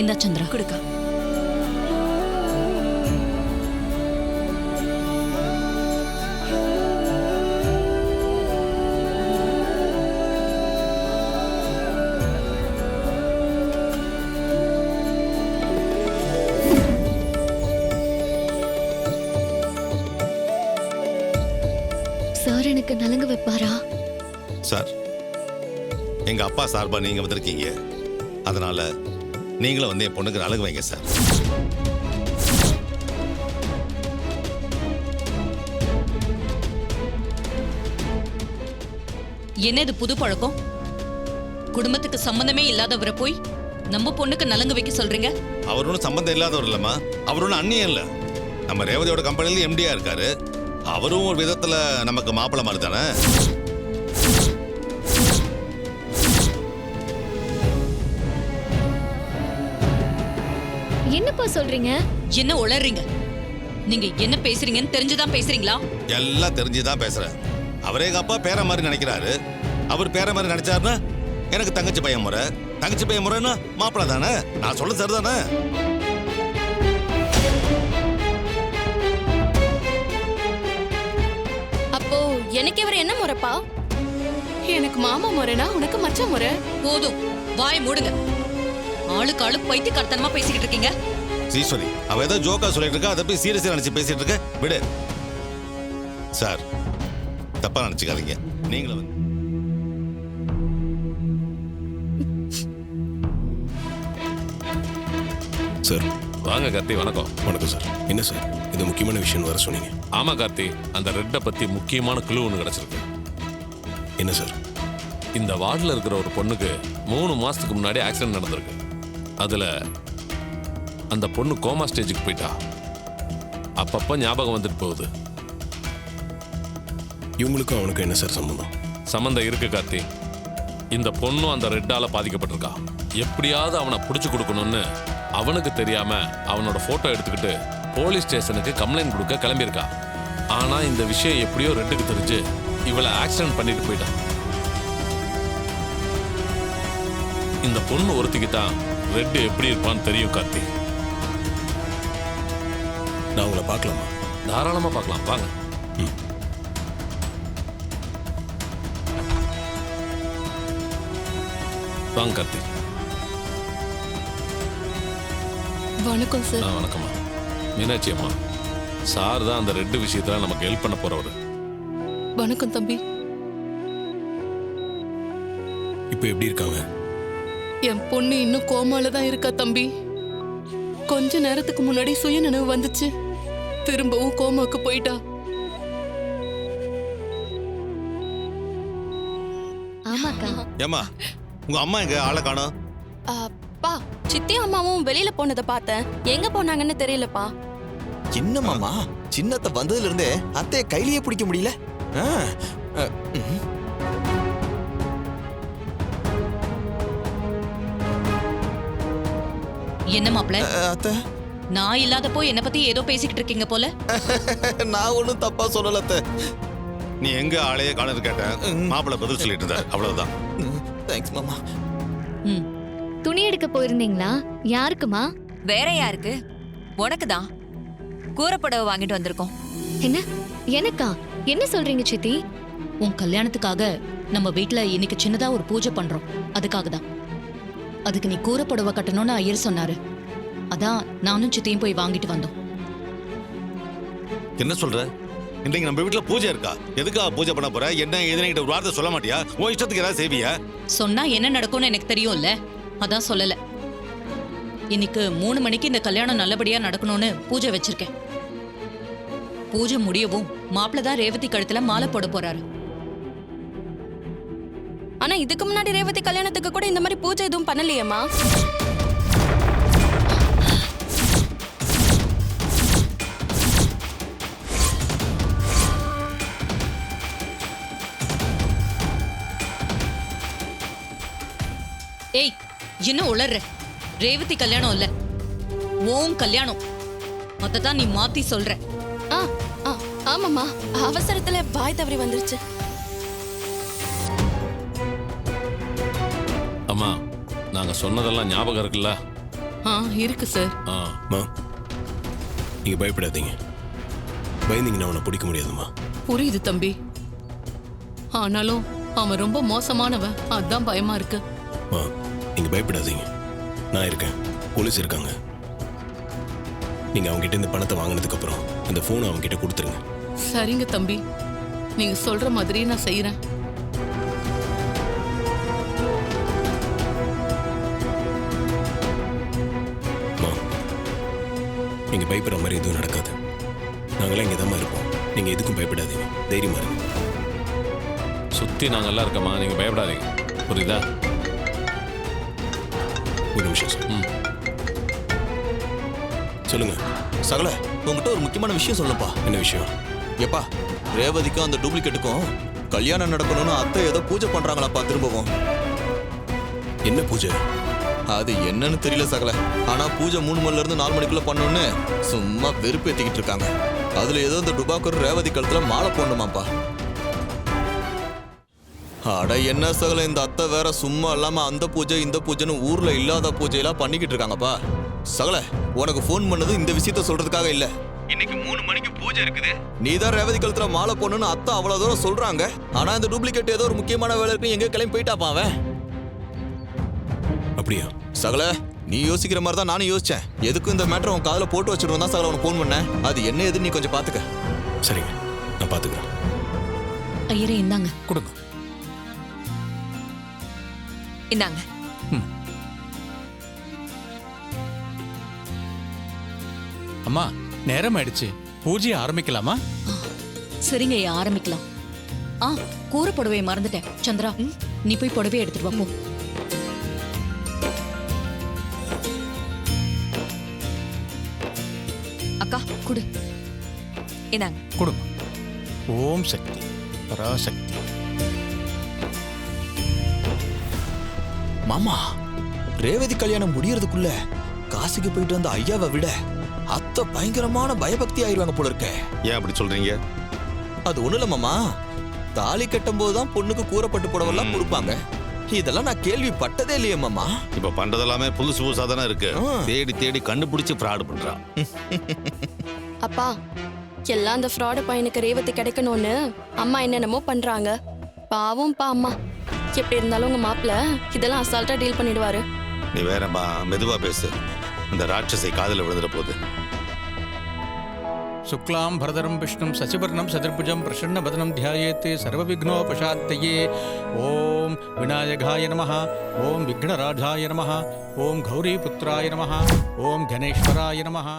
இந்த சந்திரா கொடுக்கா. சார் எனக்கு நலங்கு வைப்பாரா? சார், எங்க அப்பா சார்பா நீங்க வந்திருக்கீங்க, அதனால நீங்களும் வந்து என் பொண்ணுக்கு நலங்கு வைங்க சார். என்ன இது புது பழக்கம்? குடும்பத்துக்கு சம்பந்தமே இல்லாதவரை போய் நம்ம பொண்ணுக்கு நலங்கு வைக்க சொல்றீங்க? அவர் ஒன்றும் சம்பந்தம் இல்லாதவர் இல்லம்மா, அவர் ஒன்றும் அண்ணியம் இல்லை. நம்ம ரேவதியோட கம்பெனில எம்டியா இருக்காரு. அவரும் ஒரு விதத்துல நமக்கு மாப்பிள்ளை மாதிரி தானே. என்னப்பா சொல்றீங்க? என்ன உளறீங்க? நீங்க என்ன பேசுறீங்கன்னு தெரிஞ்சுதான் பேசுறீங்களா? எல்லாம் தெரிஞ்சுதான் பேசுறேன். அவரே எங்க அப்பா பேர மாதிரி நினைக்கிறாரு. அவர் பேர மாதிரி நினைச்சாருன்னா எனக்கு தங்கச்சி பையன் முறை, தங்கச்சி பையன் முறைன்னா மாப்பிள்ளை தானே. நான் சொல்ல சரிதானே? அப்போ எனக்கு இவர் என்ன முறைப்பா? எனக்கு மாமா முறைனா உனக்கு மச்சான் முறை. போதும், வாய் மூடுங்க. ஆளுக்கு ஆளு பைத்தியக்காரத்தனமா பேசிக்கிட்டு இருக்கீங்க. ஈஸ்வரி, அவ ஏதோ ஜோக்கா சொல்லிட்டு இருக்கா, அதை போய் சீரியஸா நினைச்சு பேசிட்டு இருக்க. விடு சார், தப்பா நினைச்சுக்காதீங்க. நீங்களும் வந்து சார். வாங்க கார்த்தி, வணக்கம். வணக்கம் சார். என்ன சார், இது முக்கியமான விஷயம் வர சொன்னீங்க? ஆமா கார்த்தி, அந்த ரெட்டை பத்தி முக்கியமான குழு ஒன்று கிடைச்சிருக்கு. என்ன சார்? இந்த வார்டில் இருக்கிற ஒரு பொண்ணுக்கு 3 மாசத்துக்கு முன்னாடி ஆக்சிடென்ட் நடந்திருக்கு. அதுல அந்த பொண்ணு கோமா ஸ்டேஜுக்கு போயிட்டா. அப்பப்ப ஞாபகம் வந்துட்டு போகுது. இவங்களுக்கும் அவனுக்கும் என்ன சார் சம்பந்தம்? சம்பந்தம் இருக்கு கார்த்தி. இந்த பொண்ணும் அந்த ரெட்டால பாதிக்கப்பட்டிருக்கா. எப்படியாவது அவனை பிடிச்சு கொடுக்கணும்னு அவனுக்கு தெரியாம அவனோட போட்டோ எடுத்துக்கிட்டு போலீஸ் ஸ்டேஷனுக்கு கம்ப்ளைண்ட் கொடுக்க கிளம்பியிருக்கா. ஆனா இந்த விஷயம் எப்படியோ ரெட்டுக்கு தெரிஞ்சு இவளை ஆக்சிடென்ட் பண்ணிட்டு போயிட்டான். இந்த பொண்ணு ஒருத்திக்கு தான் ரெட்டு எப்படி இருப்பான்னு தெரியும் கார்த்தி. நான் உங்களை பார்க்கலாமா? தாராளமா பார்க்கலாம், வாங்க. வாங்க கார்த்தி. வணக்கம் சார். வணக்கம்மா. மீனாட்சி அம்மா, சார் தான் அந்த ரெட்டு விஷயத்துல நமக்கு ஹெல்ப் பண்ண போறவரு. வணக்கம் தம்பி. இப்போ எப்படி இருக்காங்க? என் பொண்ணு இன்னும் கோமால தான் இருக்கா தம்பி. கொஞ்ச நேரத்துக்கு முன்னாடி சுயநினைவு வந்துச்சு, திரும்பவும் கோமாக்கு போயிட்டா. ஆமாக்கா. ஏமா, உங்க அம்மா எங்க ஆளை காணோம்? அப்பா, சித்தி அம்மாவும் வெளியில போனதை பார்த்தேன். எங்க போனாங்கன்னு தெரியலப்பா. என்ன மாமா, சின்னத்தை வந்ததுல இருந்தே அத்தைய கையிலேயே பிடிக்க முடியல. என்ன மாப்ள, அத்தை, நான் இல்லாதப்போ என்ன பத்தி ஏதோ பேசிக்கிட்டு இருக்கீங்க போல. நான் ஒண்ணும் தப்பா சொல்லல அத்தை. நீ எங்க ஆளையே காணது கேட்டேன், மாப்பிள்ளை பதில் சொல்லிட்டு இருந்தார், அவ்வளவுதான். தேங்க்ஸ் மாமா. துணி எடுக்க போயிருந்தீங்களா? யாருக்குமா? வேற யாருக்கு? உனக்கு தான். கூரப்புடவை வாங்கிட்டு வந்திருக்கோம். என்ன? எனக்கா? என்ன சொல்றீங்க சித்தி? உன் கல்யாணத்துக்காக நம்ம வீட்ல இன்னைக்கு சின்னதா ஒரு பூஜை பண்றோம், அதுக்காக தான். அதுக்கு நீ கூரை புடவை கட்டணும்னு ஐயர் சொன்னாரு. அதான் நானும் சித்தியும் போய் வாங்கிட்டு வந்தோம். என்ன சொல்ற? இன்னைக்கு நம்ம வீட்டுல பூஜை இருக்கா? எதுக்கா பூஜை பண்ண போற? என்ன எதுன்னு ஒரு வார்த்தை சொல்ல மாட்டியா? உன் இஷ்டத்துக்கு ஏதாவது செய்வியா? சொன்னா என்ன நடக்கும்னு எனக்கு தெரியும்ல, அதான் சொல்லல. இன்னைக்கு 3 மணிக்கு இந்த கல்யாணம் நல்லபடியா நடக்கணும்னு பூஜை வச்சிருக்கேன். பூஜை முடியவும் மாப்பிள்ளை தான் ரேவதி கழுத்துல மாலை போட போறாரு. ஆனா இதுக்கு முன்னாடி ரேவதி கல்யாணத்துக்கு கூட இந்த மாதிரி பூஜை எதுவும் பண்ணலையேம்மா. ஏய், என்ன உளர்ற? ரேவதி கல்யாணம் இல்ல, ஓம் கல்யாணம். அததான் நீ மாத்தி சொல்ற. ஆமாம்மா, அவசரத்துல பாய் தவறி வந்துருச்சு. அம்மா, நாங்க சொன்னதெல்லாம் ஞாபகம் இருக்குல்ல? இருக்கு சார். ஆ மா நீங்க பயப்படாதீங்க. பயந்தீங்கன்னா அவனை பிடிக்க முடியாதுமா. புரியுது தம்பி. ஆனாலும் அவன் ரொம்ப மோசமானவன், அதான் பயமா இருக்கு. மா நீங்க பயப்படாதீங்க. நான் இருக்கேன், போலீஸ் இருக்காங்க. நீங்க அவங்க கிட்ட இந்த பணத்தை வாங்கினதுக்கு அப்புறம் இந்த போனை அவங்க கிட்ட கொடுத்துருங்க. சரிங்க தம்பி, நீங்க சொல்ற மாதிரி நான் செய்யறேன். மா நீங்க பயப்படுற மாதிரி எதுவும் நடக்காது. நாங்களாம் இங்கே தான் இருப்போம். நீங்க எதுக்கும் பயப்படாதீங்க, தைரியமா இருங்க. சுத்தி நாங்கெல்லாம் இருக்கோமா, நீங்க பயப்படாதீங்க, புரியுதா? ஒரு நிமிஷம் சார். ம். சொல்லுங்க. சகல, உங்ககிட்ட ஒரு முக்கியமான விஷயம் சொல்லப்பா. என்ன விஷயம்? எப்பா, ரேவதிக்கும் அந்த டூப்ளிகேட்டுக்கும் கல்யாணம் நடக்கணும்னு அத்தை ஏதோ பூஜை பண்றாங்களாப்பா திரும்பவும். என்ன பூஜை? அது என்னன்னு தெரியல சகல. ஆனா பூஜை 3 மணில இருந்து 4 மணிக்குள்ள பண்ணணும்னு சும்மா வெறுப்பேத்திக்கிட்டு இருக்காங்க. அதுல ஏதோ இந்த டுபாக்கூர் ரேவதி கழுத்துல மாலை போடணுமாப்பா. அட என்ன சகல, இந்த அத்தை வேற சும்மா இல்லாம அந்த பூஜை இந்த பூஜைன்னு ஊர்ல இல்லாத பூஜையெல்லாம் பண்ணிக்கிட்டு இருக்காங்கப்பா. சகல, உனக்கு ஃபோன் பண்ணது இந்த விஷயத்த சொல்றதுக்காக இல்ல. இன்னைக்கு 3 மணிக்கு பூஜை இருக்குது, நீ தான் ரேவதி கழுத்துல மாலை போடணும்னு அத்தை அவ்வளவு தூரம் சொல்றாங்க. ஆனா இந்த டூப்ளிகேட் ஏதோ ஒரு முக்கியமான வேலை இருக்கு, எங்க கிளம்பி போயிட்டாப்பா அவன். அப்படியா? சகல, நீ யோசிக்கிற மாதிரி தான் நானும் யோசிச்சேன். எதுக்கும் இந்த மேட்டர் உன் காதுல போட்டு வச்சிருந்தா தான் சகல உனக்கு ஃபோன் பண்ணேன். அது என்ன எதுன்னு நீ கொஞ்சம் பாத்துக்க. சரிங்க, நான் பாத்துக்கிறேன். ஐயரே இந்தாங்க. கொடுங்க. இந்தாங்க. அம்மா நேரம் ஆயிடுச்சு, பூஜையை ஆரம்பிக்கலாமா? சரிங்க ஐயா, ஆரம்பிக்கலாம். கூரை புடவையை மறந்துட்டேன். சந்திரா, நீ போய் புடவையை எடுத்துட்டு வா போ. அக்கா குடு. இந்தாங்க. கொடுங்க. ஓம் சக்தி பராசக்தி. மாமா, ரேவதி கல்யாணம் முடியறதுக்குள்ள காசிக்கு போயிட்டு வந்த ஐயாவை விட அத்தை பயங்கரமான பயபக்தி ஆயிருவாங்க போல இருக்க. ஏன் அப்படி சொல்றீங்க? அது ஒண்ணு இல்ல மாமா, தாலி கட்டும் போதுதான் பொண்ணுக்கு கூறப்பட்டு போடவெல்லாம் கொடுப்பாங்க. இதெல்லாம் நான் கேள்விப்பட்டதே இல்லையே மாமா. இப்ப பண்றதெல்லாமே புதுசு புதுசா தானே இருக்கு. தேடி தேடி கண்டுபிடிச்சு ஃப்ராட் பண்றான். அப்பா, எல்லாம் அந்த ஃப்ராடு பையனுக்கு ரேவதி கிடைக்கணும்னு அம்மா என்னென்னமோ பண்றாங்க. பாவம்ப்பா அம்மா. எப்படி இருந்தாலும் உங்க மாப்பிள்ள இதெல்லாம் அசால்ட்டா டீல் பண்ணிடுவாரு. நீ வேறம்மா, மெதுவா பேசு. இந்த ராட்சசை காதுல விழுந்துட போகுது. சுக்லாம் பரதரம் விஷ்ணும் சசிவர்ணம் சதுர்புஜம் பிரசன்னவதனம் தியாயேத் சர்வவிக்னோபசாந்தயே. ஓம் விநாயகாய நமः, ஓம் விக்னராஜாய நமः, ஓம் கௌரிபுத்ராய நமः, ஓம் கணேஸ்வராய நமः.